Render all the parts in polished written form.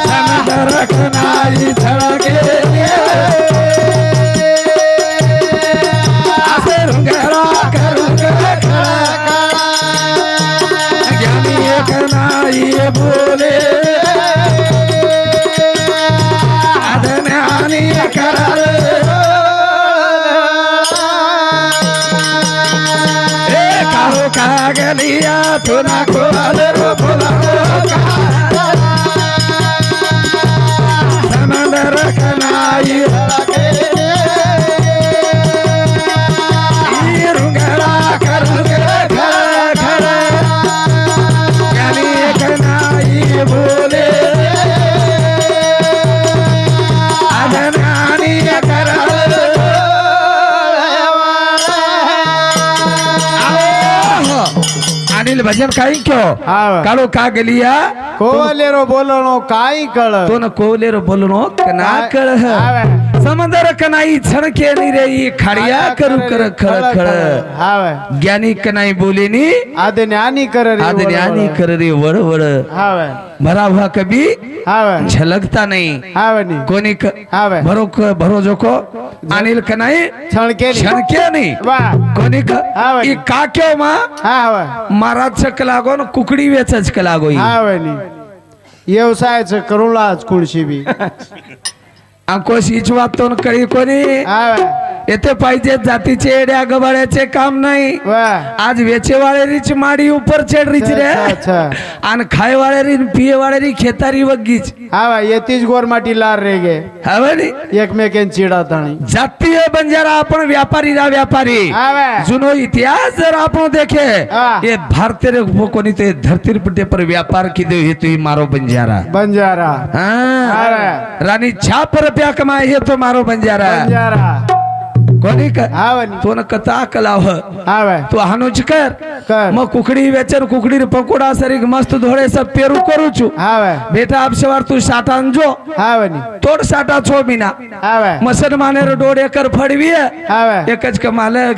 समंदर कनाई छळके असे रुंगरा करून ज्ञानी एक नाही बोले अज्ञानी करार कागलिया तुना खोल रो भोला समंदर कनाई रुंगरा करू खड़ा ज्ञानी कनाई बोले अज्ञानी करा अनिल भजन काही क्यों कालो का गलिया कोवलेरो बोलनो काई कळ तो न कोवलेरो बोलनो कना कळ समंदर कनाई छणके नी रे खाड़िया करू कर खळ खळ हावे ज्ञानी कनाई बोलेनी आदे ज्ञानी कर रे वड़ वड़ हावे भरा हुआ कभी हावे झलकता नहीं हावे नी कोनी हावे भरो जोको अनिल कनाई छणके नहीं वाह कोनी हावे ई का क्यों मा हावे महाराज चकलागो न कुकड़ी वेचच कलागो हावे नी व्यवसायाचं करूला आज कुळशी बी अंको शिचवात तो कळी कोणी हावे येथे पाहिजे जातीचे एड्या गबाळ्याचे काम नाही वाह आज वेचेवाळेरीच माडी ऊपर चढ़ रही रे अच्छा आणि खायवाळेरी पियेवाळेरी खेतारी वगीच हावे येतीच गोरमाटी लार रे गे हवे नी एकमेकेन चिडा ताणी जातीय बंजारा आपण व्यापारी रा व्यापारी हावे जुनो इतिहास जर आपण देखे हाँ। ये भारतीय रे कोणी ते धरती पुटे पर व्यापार की दे हेतु ही मारो बंजारा बंजारा हाँ हावे रानी 6 रुपया कमाए हे तो मारो बंजारा बंजारा कोणी का हावे नी तो न कथा कलाव हावे तू हानुच कर कर मग कुकड़ी वेचन कुकड़ी रे पकोड़ा सरी मस्त धोड़े सब पेरू करू छु हावे बेटा अब सवार तू साटा जो हावे नी तोड़ साटा 6 महीना हावे मसन माने रे 1.5 एकर फडवी हावे एकच का मालक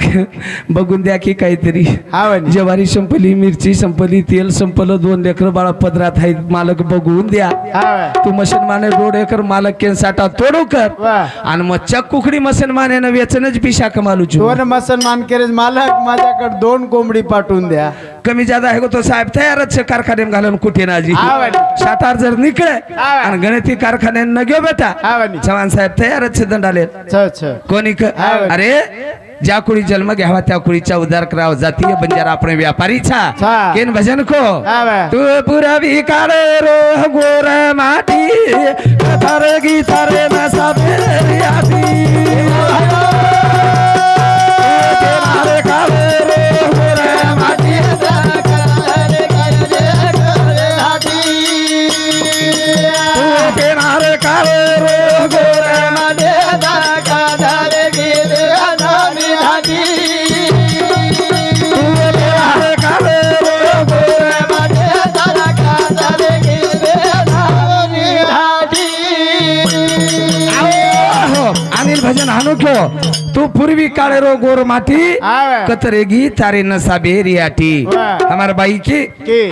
बघून द्या की काहीतरी हावे नी ज्वारी संपली मिरची संपली तेल संपलं 2 लेकर बाळा पदरात आहेत मालक बघून द्या हावे तू मसन माने 1.5 एकर मालक के साटा तोडू कर वाह आणि मग चक कुकडी मसन माने न वेचनच पिशा कमालू छु दोन मुसलमान केरे मालक माझ्याकडे 2 कोंबडी पाठवून द्या कमी ज्यादा आहे तो साहेब तयारच कारखान्यात घालून कुठे नाजी हावे नी सातार जर निकळे हावे आणि गणिती कारखान्यात न घेऊ बेटा हावे नी चव्हाण साहेब तयारच दंडाले छ कोणी हावे. अरे ज्या कुळी जन्म घ्यावा त्या कुळीचा उद्धार करावा जातीय बंजारा आपण व्यापारी छा छा. केन भजन को हावे. तू पुरा विकार रो गोर माटी कथार गीतारे न साबेरी आती तेनारे काले रो गोर माटी तू तेनारे काले रो गोर माटी अनिल भजन हानो क्यों तू पूर्वी काले रो गोर माटी हावे. कतरेगी तारे नशा बेरियाटी वाह. हमार बाई की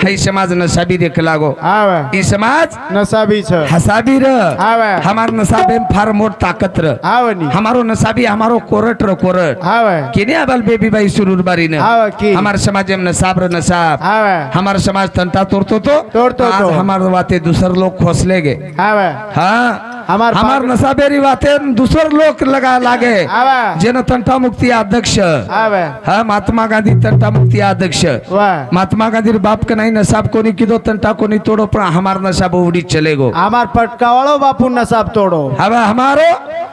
है समाज नशाबी देख लागो हावे ई समाज नसाबी छ हसाबी र हावे. हमार नसाबे में फार मोट ताकत र हावे नी हमारो नसाबी हमारो कोरट र कोरट हावे किने अबल बेबी बाई सुरूर बारी न हावे की हमार समाज में नसाब र नसाब हावे हमार समाज तंटा तोड़तो तोड़तो आज तो. हमार बातें दूसर लोग खोसले गे हावे हाँ हमार नसाबेरी बातें दूसर लोग लगा लागे हावे जन तंटा मुक्ती अध्यक्ष हावे हाँ महात्मा गांधी तंटा मुक्ती अध्यक्ष वाह महात्मा गांधी बाप का नहीं नसाब कोनी किदो तंटा कोनी तोड़ो पर हमार नसाब उड़ी चलेगो हमार पटकावाळो बापू नसाब तोडो हवा हमारो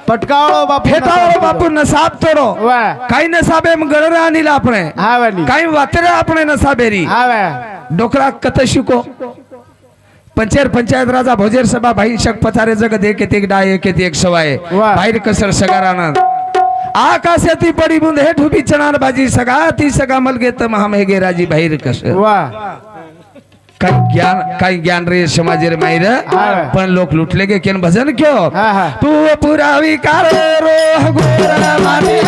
पटकावाळो बापू फेटावाळो बापू नसाब तोड़ो वाह काही नसाबे में गणर आणीला आपणे हावे नी काही वातरे आपणे नसाबेरी हावे डोकरा कत शिको पंचायत राजा भोजेर सभा भाई शक पथारे जगत एक डाय एक सवाय वाह. बाहेर कसर सगारानंद आकाशाती पडी बुंद हे ठुबी चणार बाजी सगा ती सगा मलगे तम हम हे गे राजी बाहेर कसर वाह काही ज्ञान रे समाज रे माहिर हावे. पण लोक लुटले गे केन भजन क्यों हा हा तू पुरा विकार रो गोरा मारी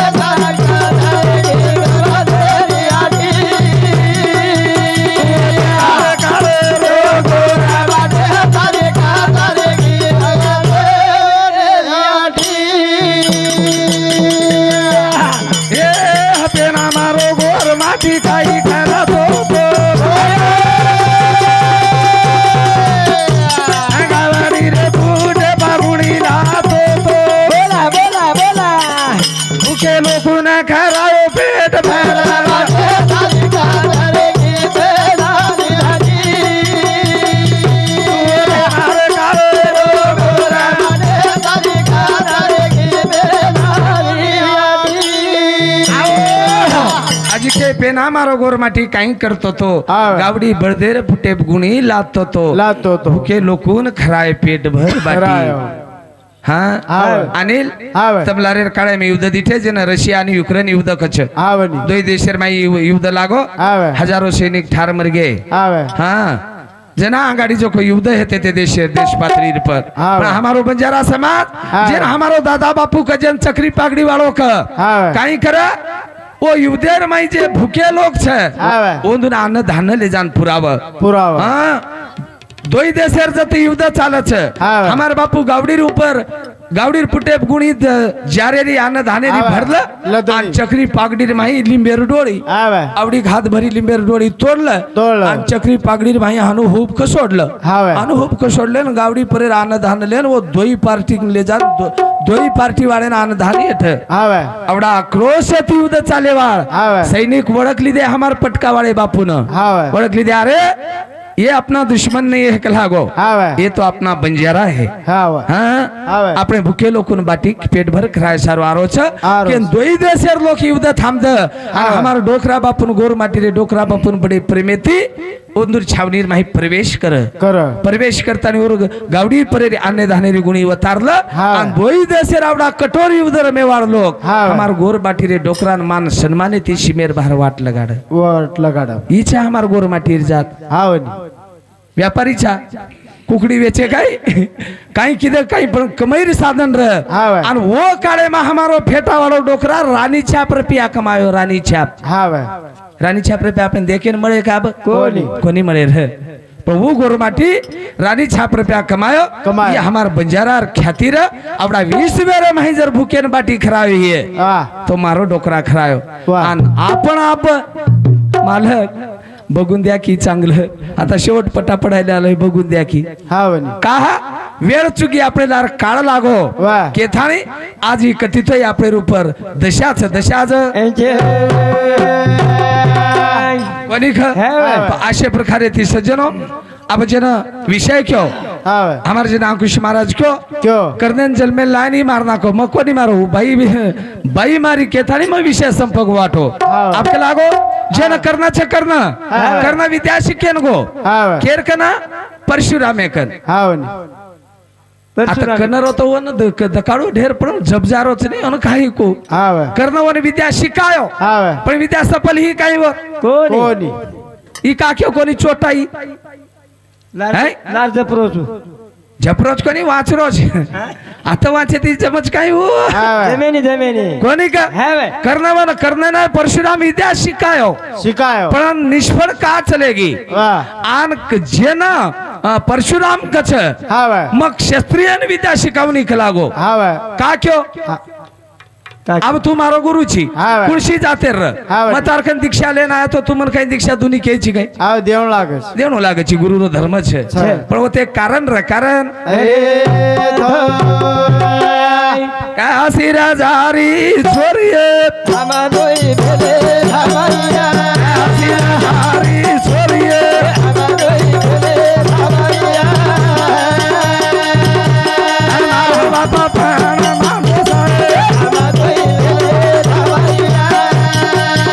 ना मारो गोर माटी काही करतो तो हा. गावडी बळदेर फुटे गुणी लादतो तो लातो तो भुके लोकून खराय पेट भर खराय. बाटी हा हा. अनिल हा भाई. तमलारे काळे में युद्ध दिठे जन रशिया आणि युक्रेन युद्ध कछ हा बनी दोई देशर में युद्ध लागो हा भाई. हजारों सैनिक ठार मर गए हा भाई. हाँ जना आगाड़ी जो कोई युद्ध है ते देश पात्री पर हाँ। पण हमारो बंजारा समाज हाँ। जिन हमारो दादा बापू का जन चक्री पागड़ी वालों का हाँ। काई करे वो युद्धेर में जे भूखे लोग छे हाँ। ओंदुन अन्न धान्य ले जान पुराव पुरावा हाँ दोई देशर जत युद्ध चालत छे हाँ। हमार बापू गावडीर ऊपर गावडीर पुटे गुणी जारेरी अन्न धानेरी हाँ। भरलं लदोडी. आणि चक्री पागडीर माही लिंबेर डोळी हा भाई. आवडी घात भरी लिंबेर डोळी तोडलं तोडलं. आणि चक्री पागडीर भाई हानु हुब क सोडलं हा भाई. हानु हुब क सोडले न गावडी परे अन्न धान लेन वो दोई पार्टी ले जा दोई पार्टी वाले ना अन्न धान येत हा भाई. आवडा आक्रोश ती युद्ध चालेवाळ हा भाई. सैनिक ओळखली दे हमार पटका वाले बापून हा भाई. ओळखली दे अरे ये अपना दुश्मन नहीं है कलागो हा भाई. ये तो अपना बंजारा है हा भाई. हाँ हा भाई. આપણે ભૂકે લોકોને બાટી પેટ ભર ખરાય સારો આરો છે આરો કે છે. દોઈ દેશેર લોક યુદ્ધ થામદ અને અમારો ડોકરા બાપુન ગોર માટી રે ડોકરા બાપુન બડે પ્રેમેથી ઓંદુર છાવनीर माही प्रवेश कर कर प्रवेश करताना वर गावडी परेरी अन्य धानेरी गुणी वतारलं हा. आणि दोई देशेर आवडा कठोर युद्ध रमेवाळ लोक हा. हमार गोर बाटी रे डोकरान मान सन्माने ती शिमेर बाहेर वाट लगाड वट लगाडा ईच्या हमार गोर माटीर जात हा बनी व्यापारीच्या कुकडी वेचे काही काही किदे काही पण कमैर साधन र हा भाई. आणि वो काळे मा हमारो फेटा वाळो डोकरा रानी छाप रुपया कमायो रानी छाप हा भाई. रानी छाप रुपया आपण देखेन मळे का अब कोणी. कोणी मळे रे पण वो गोरमाटी रानी छाप रुपया कमायो कमायो. ये हमार बंजारा ख्याती र आवडा 20 वेरे माही जर भूकेन बाटी खरावी है हा तो मारो डोकरा खरायो वाह. आणि आपण आप मालक बघून द्या की चांगलं आता शेवट पटा पडायला आलोय बघून द्या की हा बनी का वेळ चुकी आपल्याला काळ लागो वाह. केथाणी आज ही कथितोय आपले रूपर दशाच कोणी अशा प्रकारे ती सज्जनो अब जन विषय क्यों हा भाई. हमारे जन अंकुश महाराज क्यों क्यों करने जन्मे लानी मारना को मग कोणी मारो बाई मारी केथाणी मग विषय संपक वाटो हाँ. आपके लागो जन करना विद्या शिकेन गो हा भाई. केर कना परशुराम एकन हा बनी आता करणार होतो वन दकाळू ढेर पण जबजारोच नाही अन काही को हा भाई. करणं वन विद्या शिकायो हा भाई. पण विद्या सफल ही काही व कोणी ही काक्यो कोणी चोटाई झपरोज कोणी वाचरोज आता वाचे ती जमच काही हो हा भाई. कोणी का करणं नाही परशुराम विद्या शिकायो शिकायो पण निष्फळ का चलेगी वाह. आन जेना परशुराम कछ हा भाई. मग क्षत्रियन विद्या शिकावणी कलागो हा भाई. का क्यों हा. अब तू मारो गुरु छी हाँ भाई। कुर्सी जाते रह हाँ भाई। मग तारखन दीक्षा लेना आया तो तुमन काही दीक्षा दुनी घ्यायची काय हा देऊन लागस देणू लागायची गुरुનો धर्म છે છે. पण वो ते कारण कारण काशी राजारी छोरिये काशी राजारी छोरिये मारो बापा प्राण मानो सारे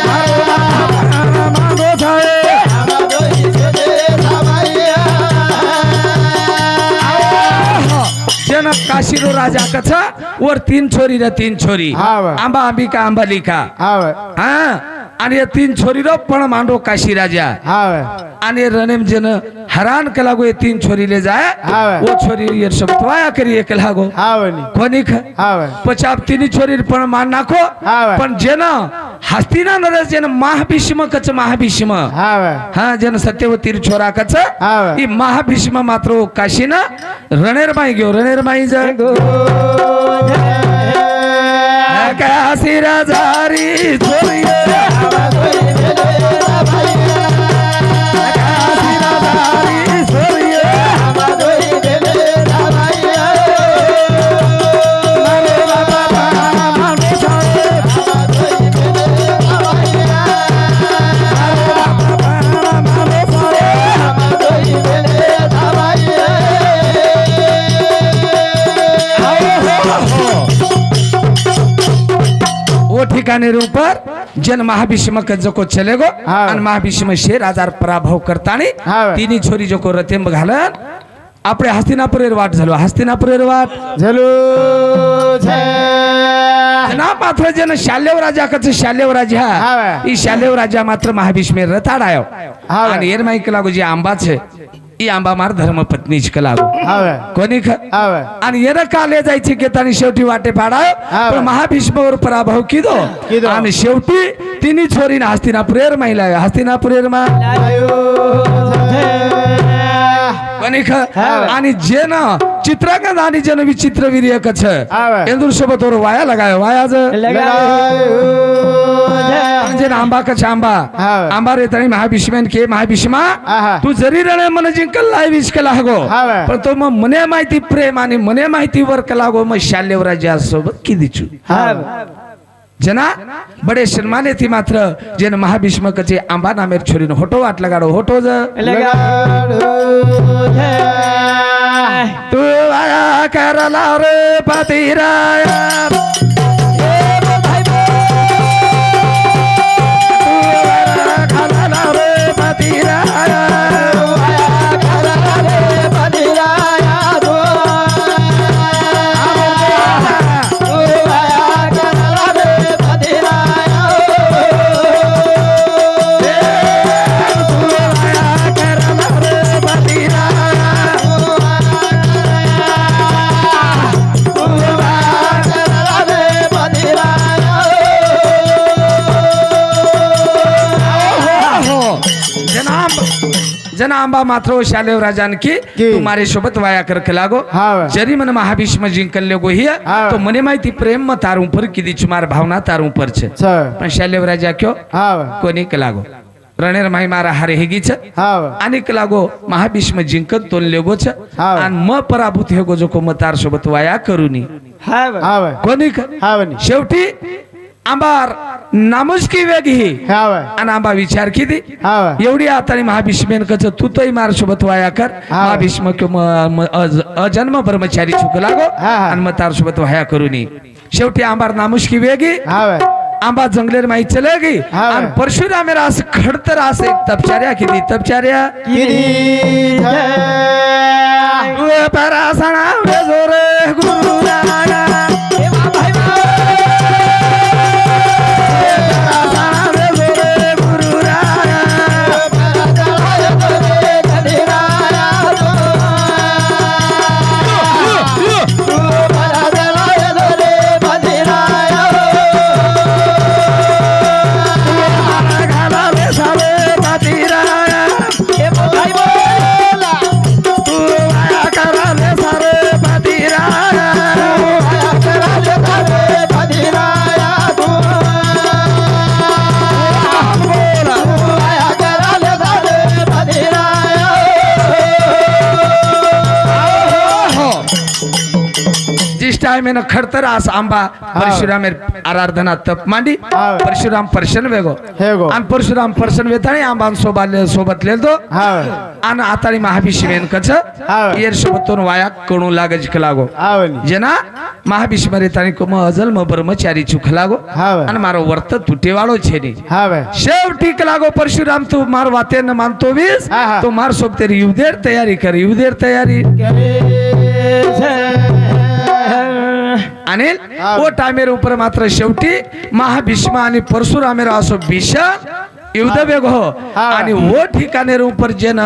मारो बापा प्राण मानो सारे जन काशीरो राजा कथा वर तीन छोरी रे तीन छोरी हाँ भाई। आंबा अंबिका अंबालिका हा भाई. हाँ आणि या तीन छोरी रो पण मांडो काशी राजा हा भाई. आणि रणेम जन हरान कलागो ये तीन छोरी ले जाए हाँ भाई। वो छोरी ये शब्दवाया करी एक कलागो हा बनी कोणी ख हा भाई. पचाप तिनी छोरी पण मान नाखो हाँ भाई. पण जन हस्तिना नरस जन महाभीष्म कच महाभीष्म हा भाई. हा जन सत्यवतीर छोरा कच हाँ भाई. ही महाभीष्म मात्र काशीना रणेर माई गयो रणेर माई जा काशी राजारी छोरिये काशी राजारी छोरिये मारो बाबा प्राण मानो सारे मारो बाबा प्राण मानो सारे वो ठिकाने ऊपर जन महाभीष्म के जको चले गो हाँ। आणि महाभीष्म शे राजार पराभव करतानी हाँ। तिन्ही छोरी जको रतेंब घालन आपले हस्तिनापुरेर वाट झालो हस्तिनापुरेर वाट झलू छे ना मात्र जन शाल्यव राजा कच शाल्यव राजा हाँ। ई शाल्यव राजा मात्र महाभीष्मेर रताडायो हाँ। आणि एर माई कलागो जे आंबा छे ई आंबा मार धर्म पत्नी च कलागो हावे कोणी ख हावे आणि येर काले जायची की तानी शेवटी वाटे पाडायो हाँ। पण महाभीष्मावर पराभव किदो किदो। आणि शेवटी तिन्ही छोरीने हस्तिनापुरेर महिला हस्तिनापुरेर मा कोणी ख हाँ। आणि जेन चित्रांगद आणि जन विचित्र वीर्य कछ हाँ। इंदुर सोबत और वाया लगायो वाया ज जेन आंबा कछ आंबा हाँ। आंबा रे तणी महाभीष्मेन के महाभीष्मा आहा। तू जरी रणे मन जिंकल लाय विस्कला हगो हाँ। पण तो मग मने माहिती प्रेम आणि मने माहिती वर कलागो मग शाल्यवराजा सोबत की दिचू जना बड़े सम्माने थी मात्र जेन महाभीष्म कचे आंबा नामेर छोरीन होटो वाट लगाडो होटो ज तू आया करला रे पतिराया जना आंबा मात्र शालेव राजान की तुम्हारे सोबत वाया कर लागो हाँ। जरी मन महाभीष्म जिंकल ले गोही हाँ। तो मने माहिती प्रेम म तारू पर किदी चुमार भावना तारू पर छे पण शालेव राजा क्यों कोणी लागो रणेर माही मारा हारे हेगीच आणि लागो महाभीष्म जिंकत तोन लेगो छ हाँ। आणि म पराभूत हेगो जो को मतार सोबत वाया करूनी कोणी शेवटी आंबार नामुष्की वेग ही आणि आंबा विचार किती एवढी आता महाभीष्मेन कच तू तोही मार सोबत वाया कर महाभीष्म अजन्म ब्रह्मचारी चुक लागो आणि मग तार सोबत वाया करूनी शेवटी आंबार नामुष्की वेगी आंबा जंगलेर माही चले गई आणि परशुराम रास खडतर रास एक तपचार्या किती तपचार्या परासना बेजोरे गुरु टाइम खडतर आस आंबा परशुराम आराधना तप मांडी परशुराम पर्शन वेगो आणि परशुराम पर्शन वेतानी आंबा सोबत लेतो आणि आतानी महाभीष्मेन कच येर सोबतून वाया कणू लागज लागो जना महाभीष्म रेतानी को अजल म ब्रह्मचारी चुख लागो आणि मारो वर्त तुटेवाळो छेनी शेवटी लागो परशुराम तू मार वाते न मानतो वीस तो मार सोब तेरी युद्धेर तयारी कर युद्धेर तयारी अनिल वो टाइमेर ऊपर मात्र शेवटी महाभीष्म आणि परशुरामेर असो भीषण युद्ध वेग हो आणि वो ठिकाणेर ऊपर जेन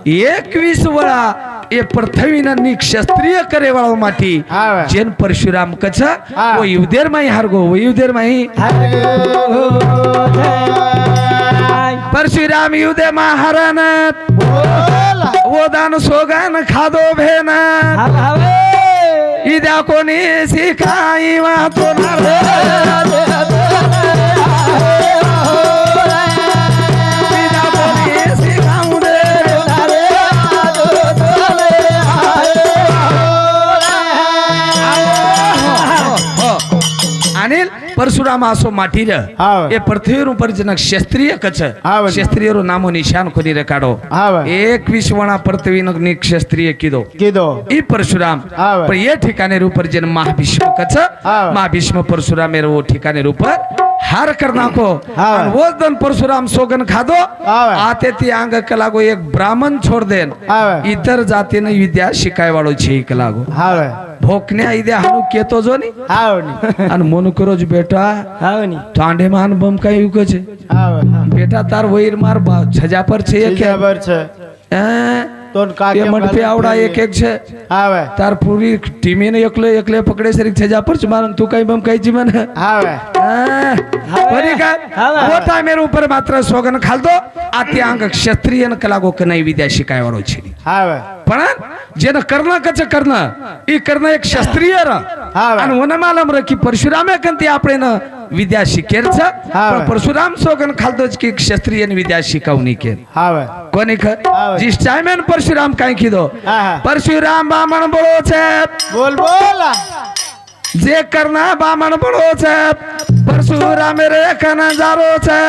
21 वेळा ए पृथ्वीनं क्षत्रिय करे वाळो माटी जेन परशुराम कछ वो युद्धेर माही हारगो वो युद्धेर माही परशुराम युद्धे मा हरन वो दान सोगान खादो भेन इद्या कोणी शिकाई वातो अनिल परशुराम आसो माटीर ए पृथ्वीर ऊपर जनक क्षत्रिय कछ क्षत्रिय रो नामो निशान खोनी रेकाडो 21 वणा पृथ्वी न क्षत्रिय किदो ई परशुराम पर ये ठिकाने ऊपर जन महाभीष्म कछ महाभीष्म परशुराम रो ठिकाने ऊपर हार कर नाखो आणि वो दन परशुराम सोगन खादो आते ती अंग कलागो एक ब्राह्मण छोड़ देन इतर जातीने विद्या शिकाय वाळो छे कलागो भोकण्या इद्या हानु केतो जो नी आणि मोनुक रोज बेटा तांडे मान बम काय युग छे बेटा तार वैर मार छजा पर छे एक ये मंडपे आवड़ा एक एक छे तार पूरी टीमे ने एकले एकले पकड़े सरी छजा पर मारन तू काही बम काही जीवन बरी का वो टाइमेर ऊपर मात्र सोगन खाल दो आती अंग क्षत्रियन कलागो क नाही विद्या शिकाय वाळो छे पण जेन कर्ण कच कर्ण ई कर्ण एक क्षत्रिय र आणि वन मालम र की परशुरामे कंती आपणे न विद्या शिकेर छ पण परशुराम सोगन खालदोच की क्षत्रियन विद्या शिकावनी के कोणी ख जिस टाइमेन परशुराम काय कीधो परशुराम बामण बोलो छे बोल बोल जे करना बामण बोलो छे परशुराम रे कना जारो छे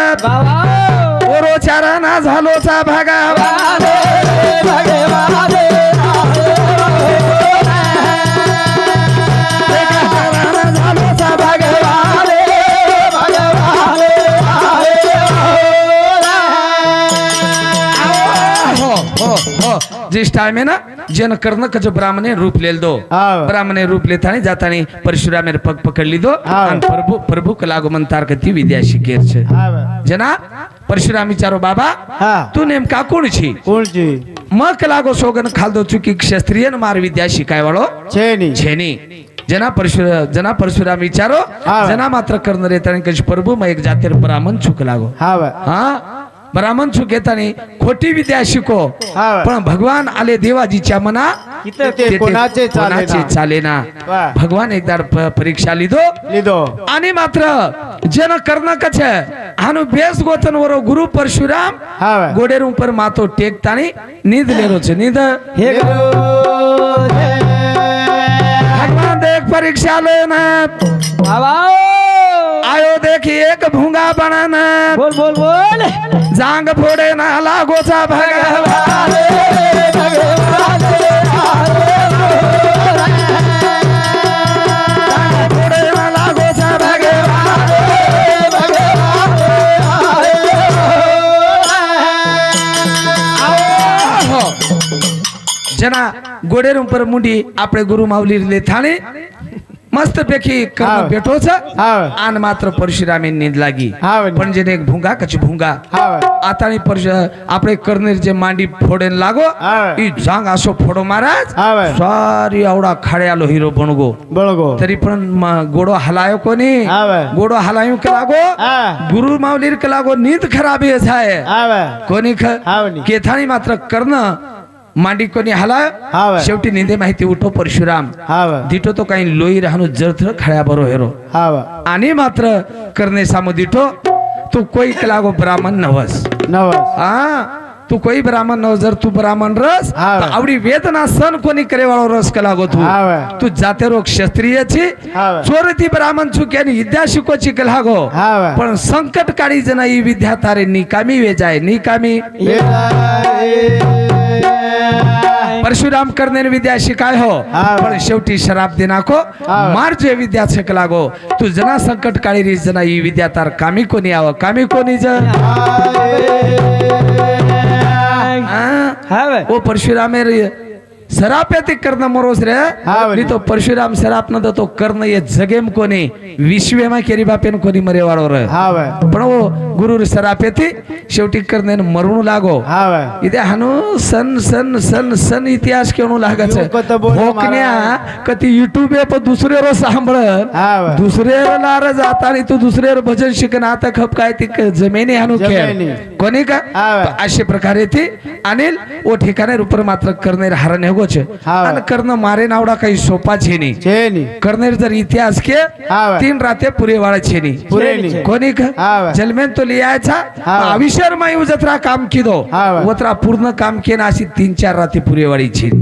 ओरो चारणा झालो छा भगवान भगवान जिस टाइम है ना जन कर्ण कच ब्राह्मणे रूप लेल दो ब्राह्मणे रूप लेता नहीं जाता नहीं परशुराम मेरे पग पकड़ ली दो प्रभु प्रभु कलागो मंतार कती विद्या शिकेर छे जना परशुराम विचारो बाबा तू नेमका कोण छी म कलागो सोगन खाल दो चुकी क्षत्रियन मार विद्या शिकाय वाळो छेनी जना परशुराम विचारो जना मात्र कर्ण रेता नहीं कच प्रभु मैं एक जातेर ब्राह्मण छुक लागो हाँ ब्राह्मण छु घेतानी खोटी विद्या शिको पण भगवान आले देवाजीच्या मना कोणाचे चालेना भगवान एकदा परीक्षा लिदो आणि मात्र जन कर्ण कछ हानु बेस गोतन वरो गुरु परशुराम गोडेर ऊपर मातो टेकतानी नींद लेरो छे नींद हे भगवान देख परीक्षा लेना बाबा आयो देखी एक भूंगा बनन बोल बोल बोल जांग फोड़े ना लागोचा भगवान भगवान फोड़े ना लागोचा भगवान जना गोडेर ऊपर मुंडी आपणे गुरु माऊली ले थाणे मस्त पैकी कर्ण बेठो छ आन मात्र परशुरामे नींद लागी पण जेने एक भूंगा कच भूंगा आतानी आपणे कर्णेर जे मांडी फोडेन लागो ई जांग आसो फोडो महाराज सारी आवडा खाड्यालो हिरो बनगो तरी पण गोडो हलायो कोनी गोडो हलायो के लागो गुरु माऊलीर के लागो नींद खराब है जाय कोनी केथानी मात्र कर्ण मांडी कोणी हला शेवटी निंदे माहिती उठो परशुराम दिठो तो काही लोई राहनो जरथर खळ्या बरो हेरो आणि मात्र करणे सामो दिठो तू कोई कलागो ब्राह्मण नवस तू कोई ब्राह्मण नवस जर तू ब्राह्मण रस आवडी वेदना सन कोणी करे वाळो रस कलागो तू जाते रो क्षत्रिय छी चोरती ब्राह्मण छु के विद्या शिको छी कलागो पण संकट काळी जना ई विद्या तारे निकामी वे जाय निकामी परशुराम करणे विद्या शिकाय हो पण शेवटी शराब देनाको मार जे विद्या छक लागो तू जना संकट काळी री जना ई विद्या तार कामी कोणी आव कामी कोणी ज ओ परशुरामेर सरापेती कर्ण मोरोस रे नी तो परशुराम सराप न तो कर्ण ये जगेम कोणी विश्वे मा केरी बापेन कोणी मरे वाळो रे पण ओ गुरु सरापेती शेवटी करणे मरणू लागो इथे हानु सन सन सन सन इतिहास केणू लागाच भोकन्या कती यूट्यूब पे दुसरे रो सांभळ दुसरे लार जाता नी तू दुसरे भजन शिकन आता खप काय ती जमिनी हानु के कोणी का अशा प्रकारे ती अनिल ओ ठिकाणे रूपर मात्र करणे हरण गोचे आणि कर्ण मारे नावडा काही सोपा छेनी करनेर जर इतिहास के 3 राते पुरे वाळा छेनी कोणी का जलमेन तो लियाचा अविशर मायू जत्रा काम किदो वत्रा पूर्ण काम केना अशी 3-4 राते पुरे वाळी छेनी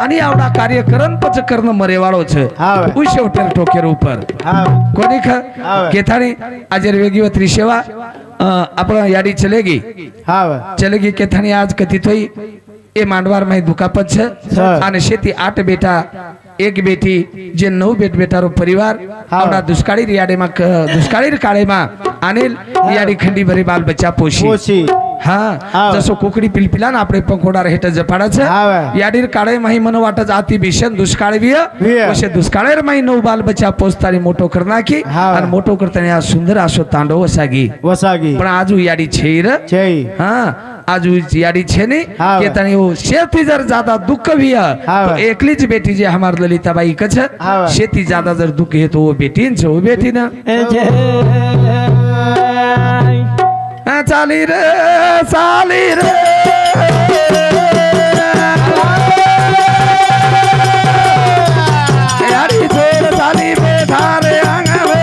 आणि आवडा कार्य करन पच कर्ण मरे वाळो छ उशेवटर टोकेर ऊपर कोणी का केथाणी आजर वेगीवत्री सेवा आपण याडी चलेगी केथाणी आज कथित होई ए मांडवार में दुखापत छे અને शेती 8 बेटा एक बेटी जे 9 बेट बेटारो परिवार आवडा दुष्काळी रियाडे मा दुष्काळी काळे मा अनिल याडी खंडी भरी बाल बच्चा पोशी हा जसो कोकडी पिलपिला ना आपले पंखोडा हेट जपाडाचं याडीर काळे माही मन वाटत अति भीषण दुष्काळ विय वशे दुष्काळेर माही 9 बाल बच्चा पोचतानी मोठो करना की आणि मोठो करतानी सुंदर असो तांडव वसागी पण आजू याडी छेर हा आजू याडी छेने के तनी वो शेती जर ज्यादा दुख भी है तो एकलीच बेटी जे हमार ललिताबाई कछ शेती ज्यादा जर दुख है तो वो बेटीन छे वो बेटी ना चाली रे यारी छोड़ चाली बैठा रे आंगवे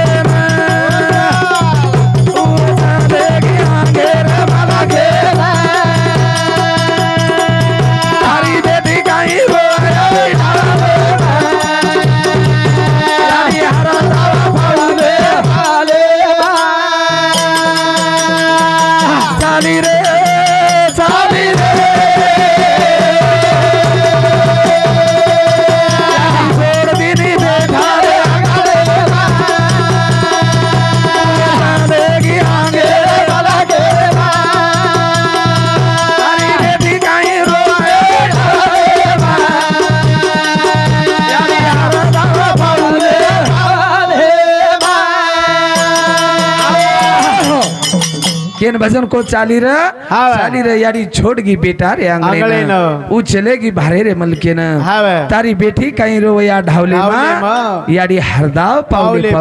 केन भजन को चाली रे यारी छोड़ गी बेटा रे आंगणे न उ चलेगी भारे रे मलके न तारी बेटी कहीं रो या ढावले मा यारी हरदाव पावले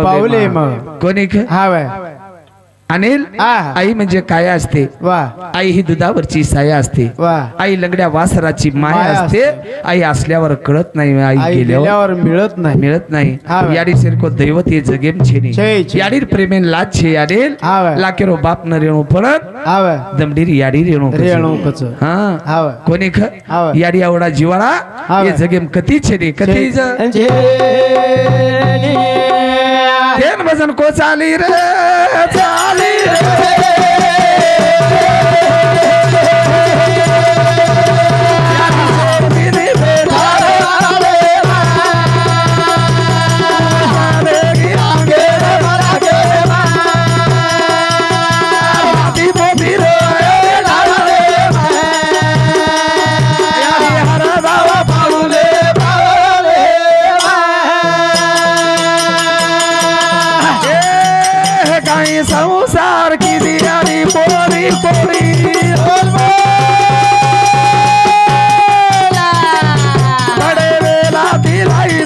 कोणी अनिल आई म्हणजे काय असते आई ही दुधावरची साया असते आई लंगड्या वासराची माया असते आई असल्यावर कळत नाही आई गेल्यावर मिळत नाही याडी सिरको दैवत ये जगेम छेनी याडीर प्रेमेन लाज छे याडील लाकेरो बाप न रेणू पडत दमडीर याडी रेणू हा कोणी याडी आवडा जीवाळा ये जगेम कती छेनी कती तेन भजन को चाली रे संसार की दियारी पोरी बड़े वेला दिलाई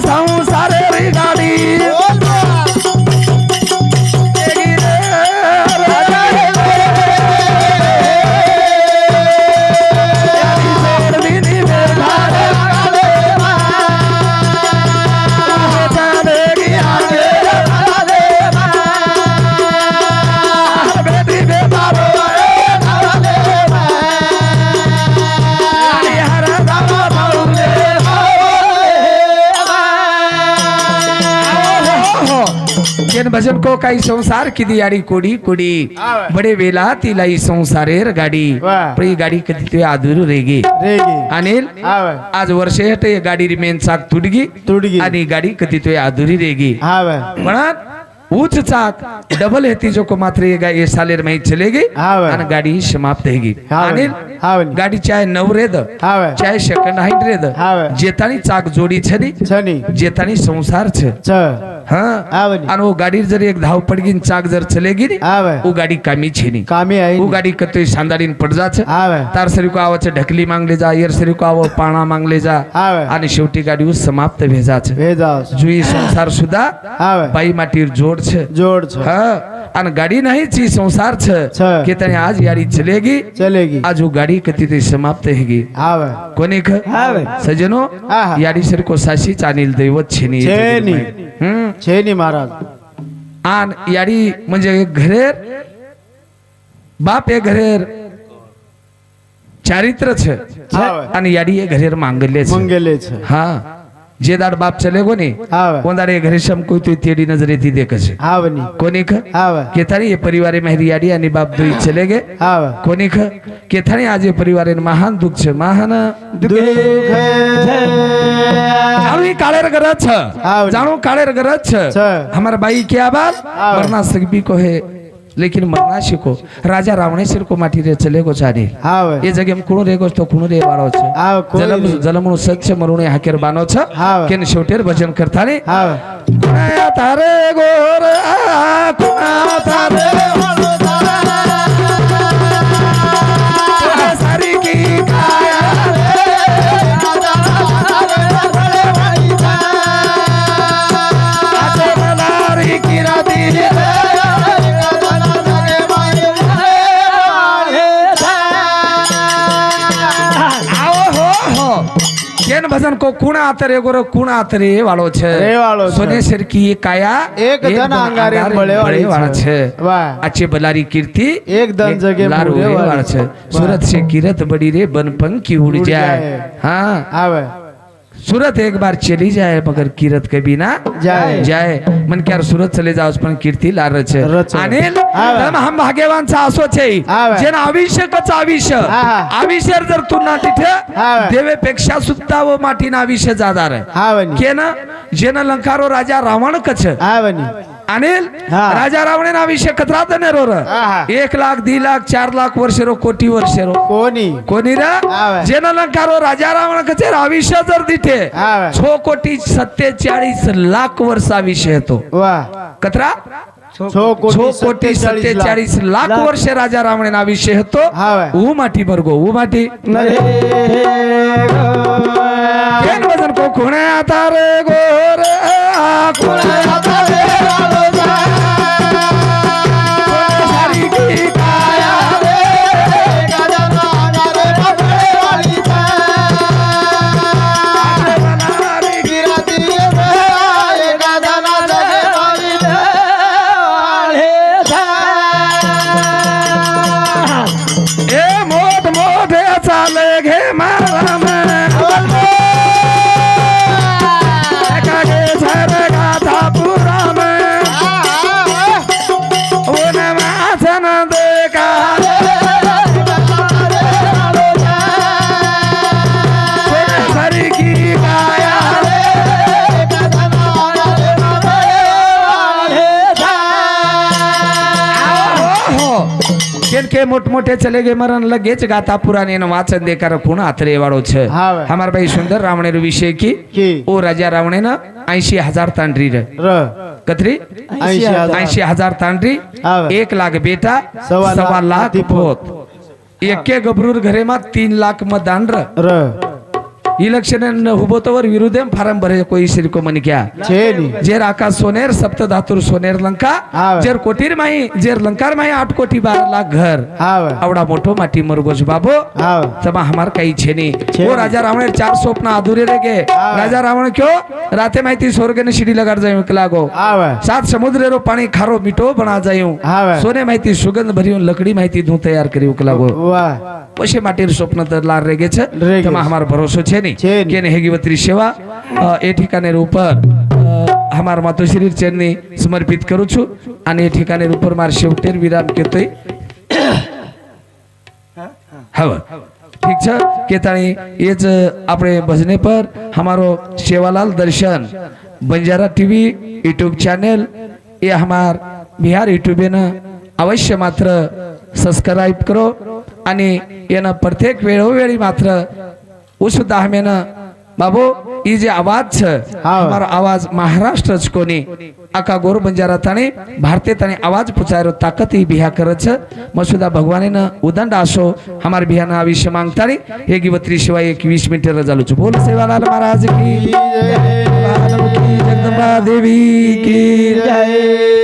संसार री गाड़ी भजन को काही संसार की दियाडी कोडी बड़े वेला तिलाई संसारेर गाडी पण गाडी कधी ते अधूर रेगी अनिल आज वर्ष हेटे गाडी रिमेन चाक तुडगी आणि गाडी कधी ते अधुरी रेगी म्हणत ऊंच चाक डबल है तीजो को मात्र ये सालेर में चलेगी और गाड़ी समाप्त हैगी अनिल गाड़ी चाहे नवरेद चाहे सेकंड हैंड रेद जेतानी चाक जोड़ी छनी जेतानी संसार छ हाँ और वो गाड़ी जर एक धाव पड़गी चाक जर चलेगी वो गाड़ी कामी छेनी वो गाड़ी कतई शानदारीन पड़ जाछ तार सरी को आवच ढकली मांगले जा यर सरी को आव पाणा मांगले जा आणि शेवटी गाड़ी समाप्त भेजाछ जुई संसार सुद्धा बाई माटीर जोड़ हाँ अन गाड़ी नहीं ची संसार के तने आज यारी चलेगी आज वो गाड़ी कती ते समाप्त हैगी कोणी सजनो यारी सर को साशी चानील दैवत छेनी महाराज आन यारी म्हणजे घरेर बाप ए घरेर चारित्र छ आणि याडी ए घरेर मांगल्य छ हाँ जेदाड़ बाप चले गो ने हाव ओंदारे घरेशम कोई तो तेड़ी नजरे थी देख छे हावनी कोनी ख हाव केथारी ये परिवारे मेहरियाडी आणि बाप दुई चले गए हाव कोनी ख केथारी आज ये परिवारे महान दुख छे महान जाणू काळेर गरज छ हाव जाणू काळेर गरज छ छ हमार बाई क्या बात हाव मरना सकबी को है लेकिन मरना शिको राजा रावणेश्वर को माटी रे चले गो चाडी हाव ये जगे में कुणो रे गोष्ट कुणो रे वाळो छ हाव जलम जलमणु सच्च मरुणे हाकेर बानो छ हाव केन शेवटेर भजन करताने हाव कुणा तारे गोर आ कुणा तारे सारी की काया आचे मलारी की राती केन भजन को कुणा आतरे गोर कुणा आतरे वाळो छे रे वाळो छे सोनेश्वर की ये काया एक धन अंगारे बळे वाळा छे वाह अच्छे बलारी कीर्ति एक धन जगे लारू मुरे रे वाळा वाळा छे सूरत से किरत बड़ी रे बन पंखी उड़ उड़ जाए जाए। हाँ हाव सूरत एक बार चली जाए मगर किरत कभी ना जाए। जाए मन क्या सूरत चले जाओ पण कीर्ती लार छे रच. अनिल हाव. तर हम भाग्यवान चा असो छे हाव. जेन आविष्यकच आविष्य हा. आविष्य जर तू ना तिथे हाव. देवेपेक्षा सुद्धा व माटीना आविष्य जादार आहे हावनी केन जेन लंकारो राजा रावण कछ हावनी अनिल हा. राजा रावणे ना विषय कतरा तने रो हा. 1 लाख 2 लाख 4 लाख वर्ष रो कोटी वर्ष रो कोणी कोणी रा हा. जेन लंकारो राजा रावण कचे आविष्य जर दिठे हा. 6 कोटी 47 लाख वर्षा विषय तो वाह कतरा 6 कोटी 47 लाख वर्ष राजा रावणे ना विषय तो हा. ऊ माटी बरगो ऊ माटी केन वजन को कोणे आता रे गोर कोणे आता रे सारी की काया ए मोठ मोठे चाले घे मारा के मोठमोठे चले गे मरण लगेच गाता पुराणे न वाचन देकार कोण आतरे वाळो छ हाव. हमार भाई सुंदर रावणेर विषय की ओ राजा रावणे न 80,000 तांडरी रे कतरी 80,000 तांडरी हाव. 1 लाख बेटा सवा लाख पोत एके गबरूर घरे मा 3 लाख मतदान र इलेक्शन हुबोतवर विरुद्ध फारम भरे कोई श्री को मन क्या छेनी जेर आकाश सोनेर सप्त धातुर सोनेर लंका हाव. जेर कोटीर माई जेर लंकार माई 8 कोटी 12 लाख घर हाव आवडा मोठो माटी मरगोज बाबो हाव तमा हमार काही छेनी छेनी. वो राजा रावण 4 स्वप्न अधूरे रह गए हाव. राजा रावण क्यों राते माहिती स्वर्ग ने सीढ़ी लगाड़ जायो लागो हाव 7 समुद्र रो पानी खारो मीठो बना जायो हाव सोने माहिती सुगंध भरियो लकड़ी माहिती धू तैयार करियो लागो वाह पछे माटीर स्वप्न तर लार रे गे छ रे गे. तमा हमार भरोसो छेनी छेनी. केने हेगीवत्री सेवा ए ठिकाणेर ऊपर हमार मातोश्री चरणी समर्पित करू छु आणि ए ठिकाणेर ऊपर मार शेवटेर विराम केतोय हव ठीक छ केताणी एज આપણે ભજને પર हमारो सेवालाल दर्शन बंजारा टीवी यूट्यूब चैनल ये हमार बिहार यूट्यूब न अवश्य मात्र सब्सक्राइब करो आणि येना प्रत्येक वेळोवेळी मात्र उसुद्धा हमें बाबू ये जे आवाज छ हमारा आवाज महाराष्ट्र च कोनी आका गोर बंजारा ताने भारतीय ताने आवाज पुचारो ताकत ही बिहा करत छ मसुदा भगवाने न उदंड आसो हमार बिहा ना आविष्य मांगतानी हे गिवत्री शिवाय 21 मिनिट रजालू छ बोल सेवालाल महाराज की जगदंबा देवी की जय।